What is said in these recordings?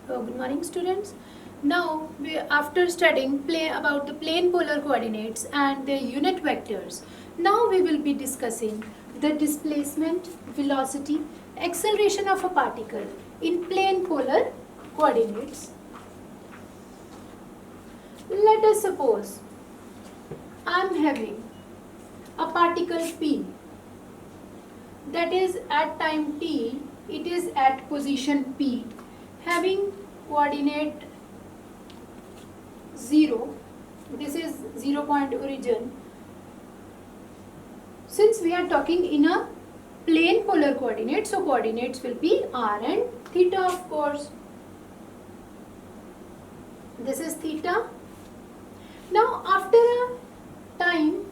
Good morning, students. Now, after studying about the plane polar coordinates and their unit vectors, now we will be discussing the displacement, velocity, acceleration of a particle in plane polar coordinates. Let us suppose I am having a particle P that is at time t, it is at position P, having coordinate 0, this is 0 point origin. Since we are talking in a plane polar coordinate, so coordinates will be r and theta, of course. This is theta. Now after a time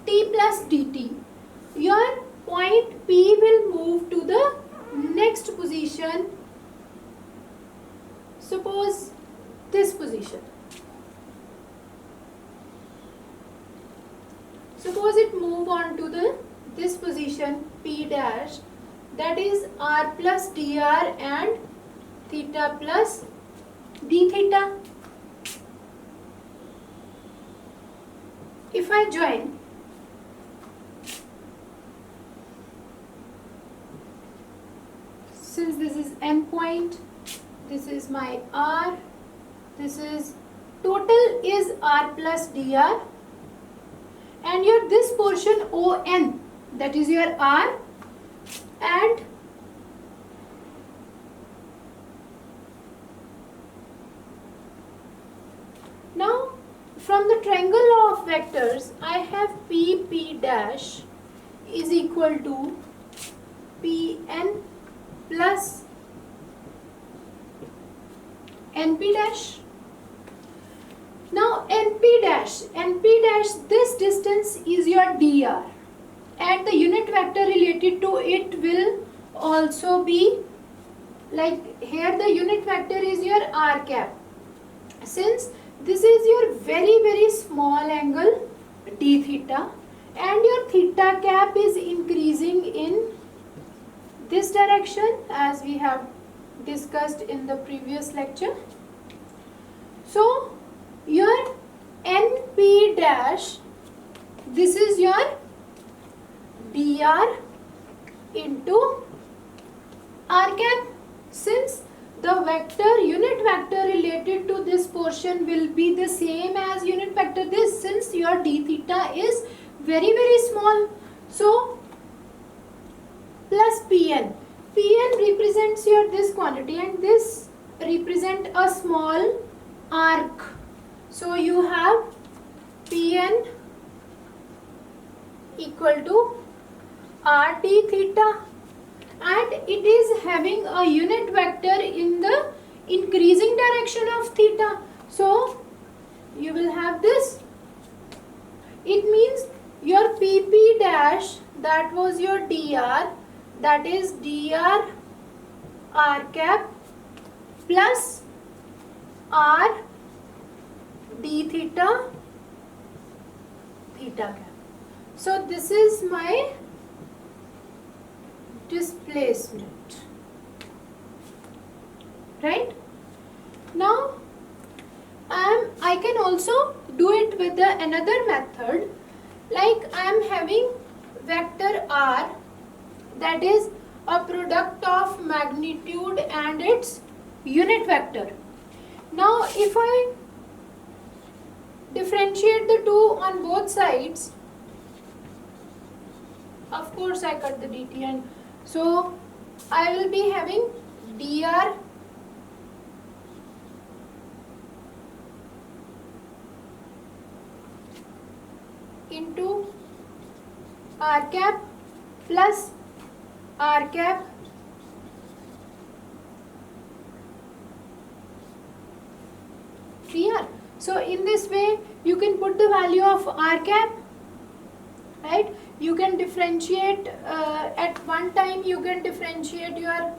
t plus dt, your point P will move to the next position. Suppose this position. Suppose it move on to this position P dash, that is r plus dr and theta plus d theta. If I join since this is n point, this is my r, this is total is r plus dr, and your this portion ON, that is your r, and now from the triangle law of vectors I have P dash is equal to Pn plus NP dash. Now NP dash, this distance is your dr, and the unit vector related to it will also be like here the unit vector is your r cap. Since this is your very small angle d theta and your theta cap is increasing in this direction as we have discussed in the previous lecture. So your NP dash, this is your dr into r cap. Since the vector, unit vector related to this portion will be the same as unit vector this, since your d theta is very small. So plus Pn. Pn represents your this quantity and this represent a small arc. So you have Pn equal to r d theta, and it is having a unit vector in the increasing direction of theta. So you will have this. It means your Pp dash, that was your dr, that is dr r cap plus r d theta cap. So this is my displacement, right? Now I can also do it with another method, like I am having vector r, that is a product of magnitude and its unit vector. Now if I differentiate the two on both sides, of course I cut the dt, and so I will be having dr into r cap plus r cap dr. So in this way you can put the value of r cap, right? You can differentiate at one time, you can differentiate your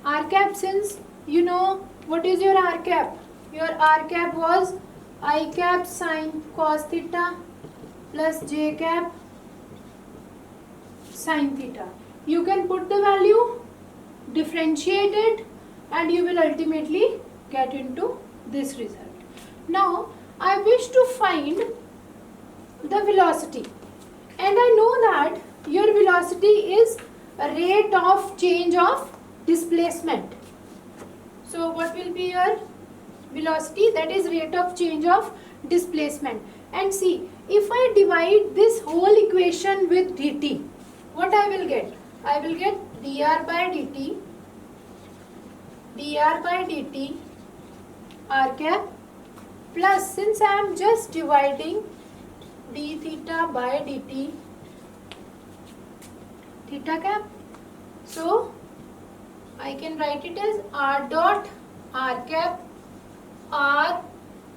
r cap, since you know what is your r cap. Your r cap was I cap sine cos theta plus j cap sine theta. You can put the value, differentiate it, and you will ultimately get into this result. Now I wish to find the velocity, and I know that your velocity is a rate of change of displacement. So what will be your velocity? That is rate of change of displacement. And see, if I divide this whole equation with dt, what I will get? I will get dr by dt r cap plus, since I am just dividing d theta by dt theta cap, so I can write it as r dot r cap r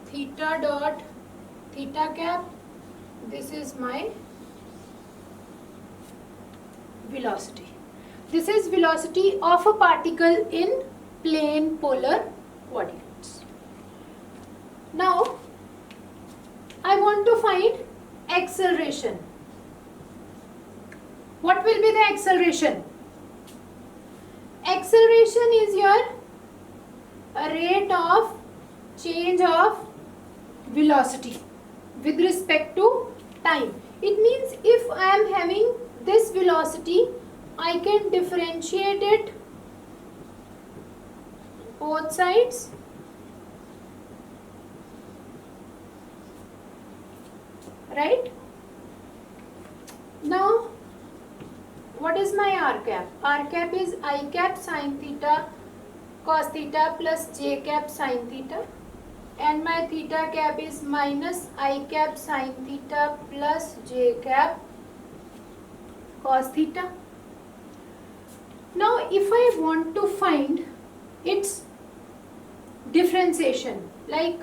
theta dot theta cap. This is my velocity. This is velocity of a particle in plane polar coordinates. Now I want to find acceleration. What will be the acceleration? Acceleration is your rate of change of velocity with respect to time. It means if I am having this velocity, I can differentiate it both sides, right? Now what is my r cap? R cap is I cap sine theta cos theta plus j cap sine theta, and my theta cap is minus I cap sine theta plus j cap cos theta. Now if I want to find its differentiation, like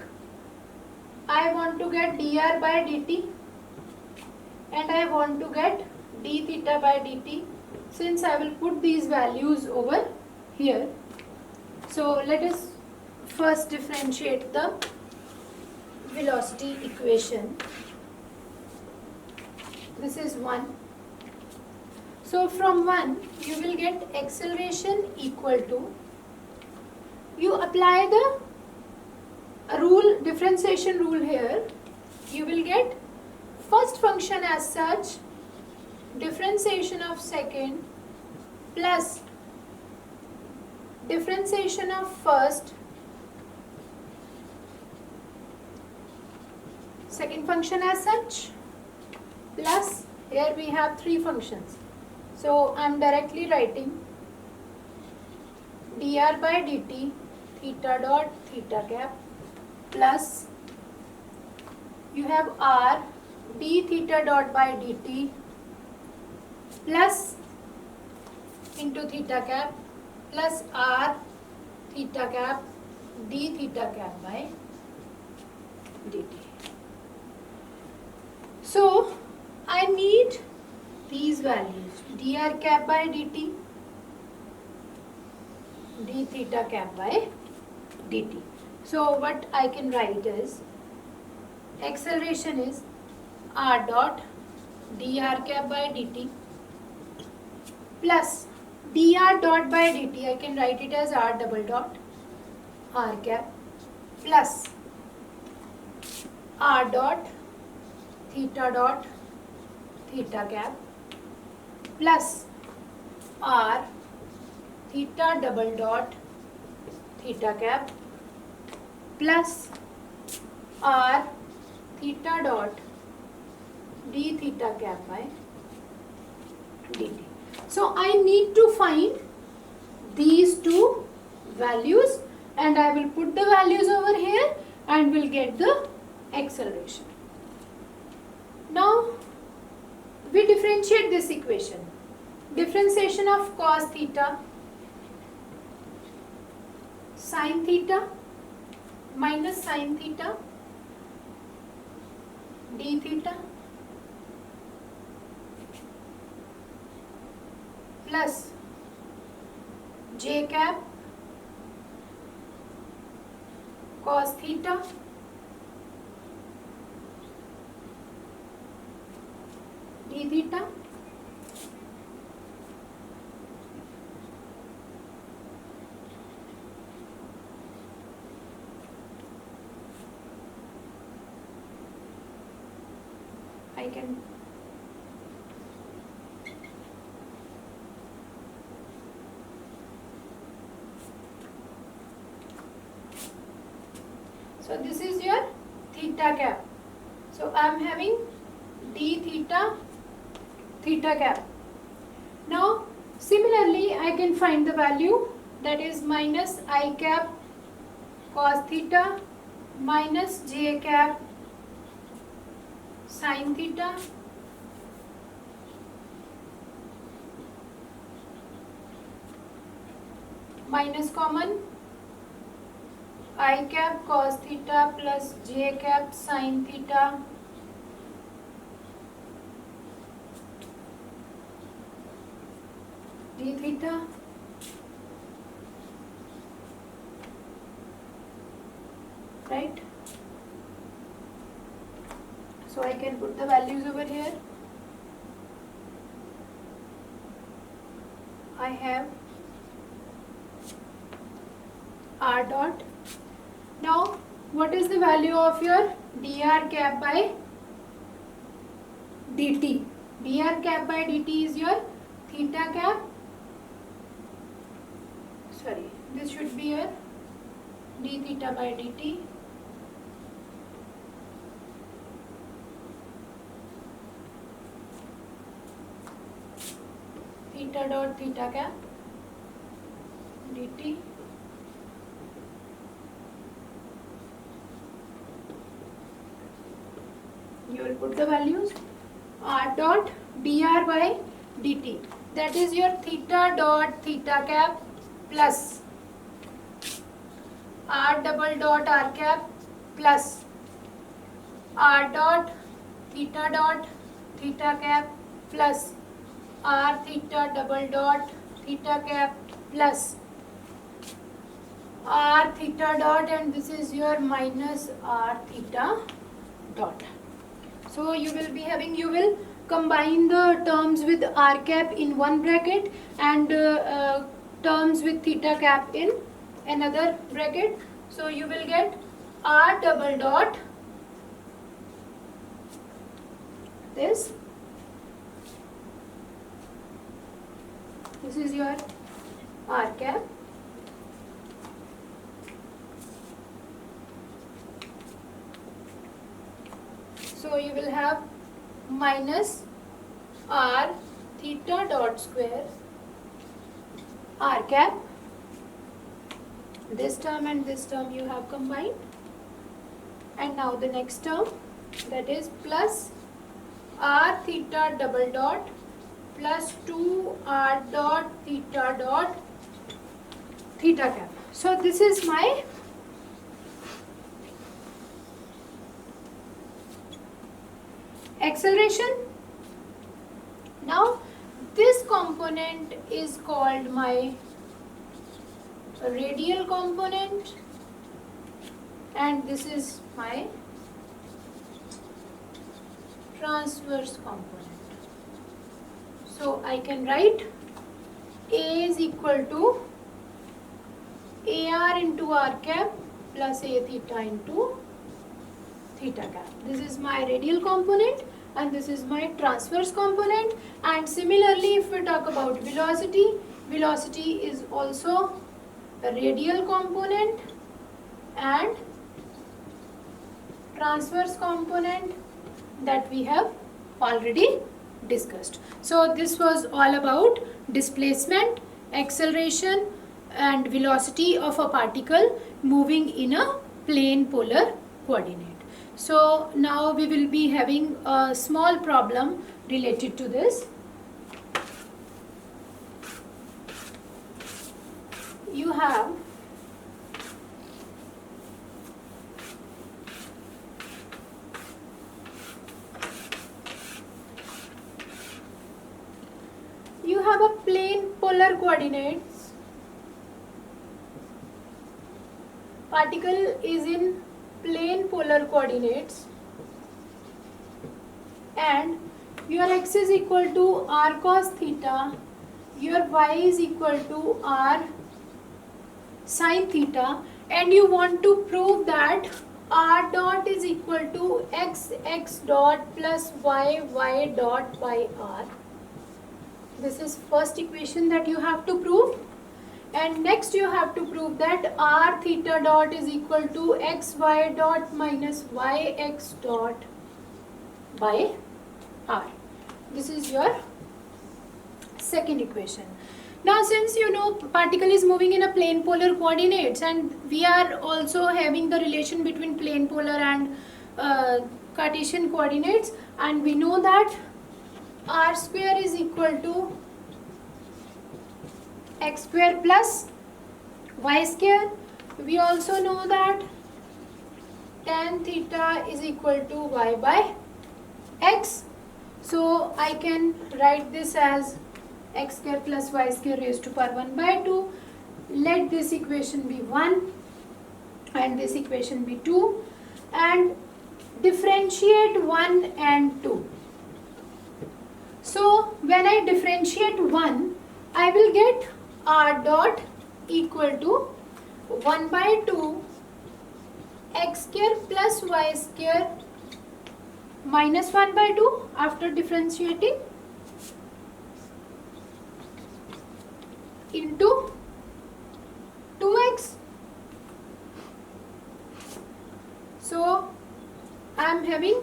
I want to get dr by dt and I want to get d theta by dt, since I will put these values over here. So let us first differentiate the velocity equation. This is 1. So from 1 you will get acceleration equal to, you apply the rule, differentiation rule here, you will get first function as such, differentiation of second plus differentiation of first, second function as such, plus here we have 3 functions. So I am directly writing dr by dt theta dot theta cap plus you have r d theta dot by dt plus into theta cap plus r theta cap d theta cap by dt. So I need these values, dr cap by dt, d theta cap by dt. So what I can write is acceleration is r dot dr cap by dt plus dr dot by dt, I can write it as r double dot r cap plus r dot theta cap plus r theta double dot theta cap plus r theta dot d theta cap by dt. So I need to find these two values and I will put the values over here and will get the acceleration. Now we differentiate this equation. Differentiation of cos theta sin theta minus sin theta d theta plus j cap cos theta d theta I can so this is your theta cap. So I am having d theta theta cap. Now similarly I can find the value, that is minus I cap cos theta minus j cap sin theta minus common I cap cos theta plus j cap sin theta d theta right. So I can put the values over here. I have r dot. Now what is the value of your dr cap by dt? Dr cap by dt is your theta cap. Sorry, this should be your d theta by dt. Theta dot theta cap dt. You will put the values r dot dr by dt, that is your theta dot theta cap plus r double dot r cap plus r dot theta cap plus r theta double dot theta cap plus r theta dot, and this is your minus r theta dot. So you will be having, you will combine the terms with r cap in one bracket and terms with theta cap in another bracket. So you will get r double dot this is your r cap so you will have minus r theta dot square r cap, this term and this term you have combined, and now the next term, that is plus r theta double dot plus 2r dot theta cap. So this is my acceleration. Now this component is called my radial component and this is my transverse component. So I can write A is equal to AR into R cap plus A theta into theta cap. This is my radial component and this is my transverse component. And similarly, if we talk about velocity, velocity is also a radial component and transverse component that we have already discussed. So this was all about displacement, acceleration and velocity of a particle moving in a plane polar coordinate. So now we will be having a small problem related to this. You have a plane polar coordinates. Particle is in plane polar coordinates and your x is equal to r cos theta, your y is equal to r sin theta, and you want to prove that r dot is equal to x dot plus y dot by r. This is first equation that you have to prove. And next you have to prove that r theta dot is equal to xy dot minus yx dot by r. This is your second equation. Now since you know particle is moving in a plane polar coordinates, and we are also having the relation between plane polar and Cartesian coordinates, and we know that r square is equal to x square plus y square. We also know that tan theta is equal to y by x. So I can write this as x square plus y square raised to power 1 by 2. Let this equation be 1 and this equation be 2, and differentiate 1 and 2. So when I differentiate 1, I will get r dot equal to 1 by 2 x square plus y square minus 1 by 2 after differentiating into 2x. So I am having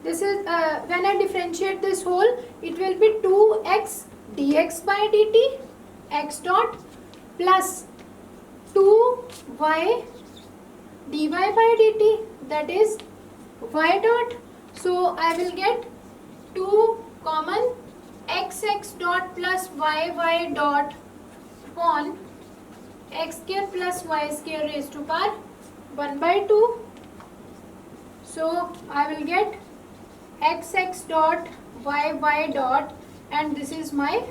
this is when I differentiate this whole, it will be 2x dx by dt x dot plus 2y dy by dt, that is y dot. So I will get 2 common x dot plus y dot upon x square plus y square raised to power 1 by 2. So I will get x dot y dot, and this is my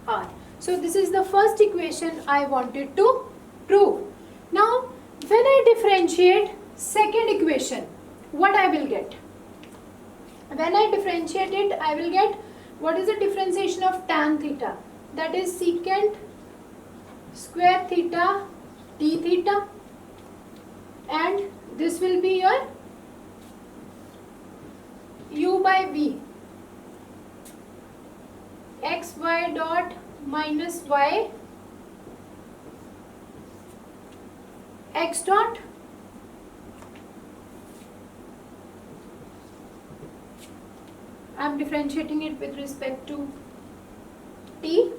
r. So this is the first equation I wanted to prove. Now when I differentiate second equation, what I will get? When I differentiate it, I will get what is the differentiation of tan theta, that is secant square theta d theta, and this will be your u by v x y dot minus y x dot I am differentiating it with respect to t.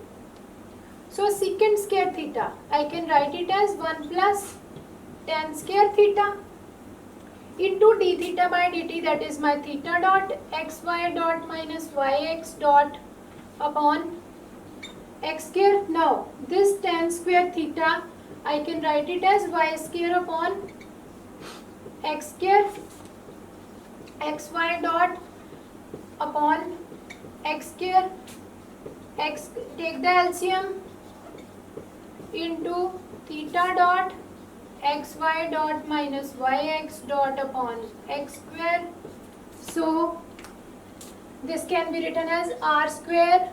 So secant square theta, I can write it as 1 plus tan square theta into d theta by dt, that is my theta dot xy dot minus yx dot upon x square. Now this tan square theta, I can write it as y square upon x square xy dot upon x square, x take the LCM, into theta dot xy dot minus yx dot upon x square. So this can be written as r square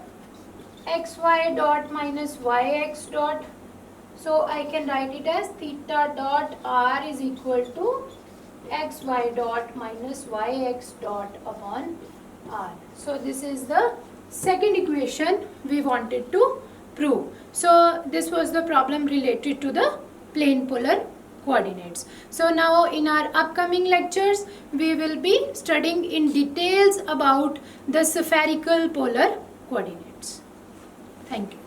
xy dot minus yx dot. So I can write it as theta dot r is equal to xy dot minus yx dot upon r. So this is the second equation we wanted to prove. So this was the problem related to the plane polar coordinates. So now in our upcoming lectures we will be studying in details about the spherical polar coordinates. Thank you.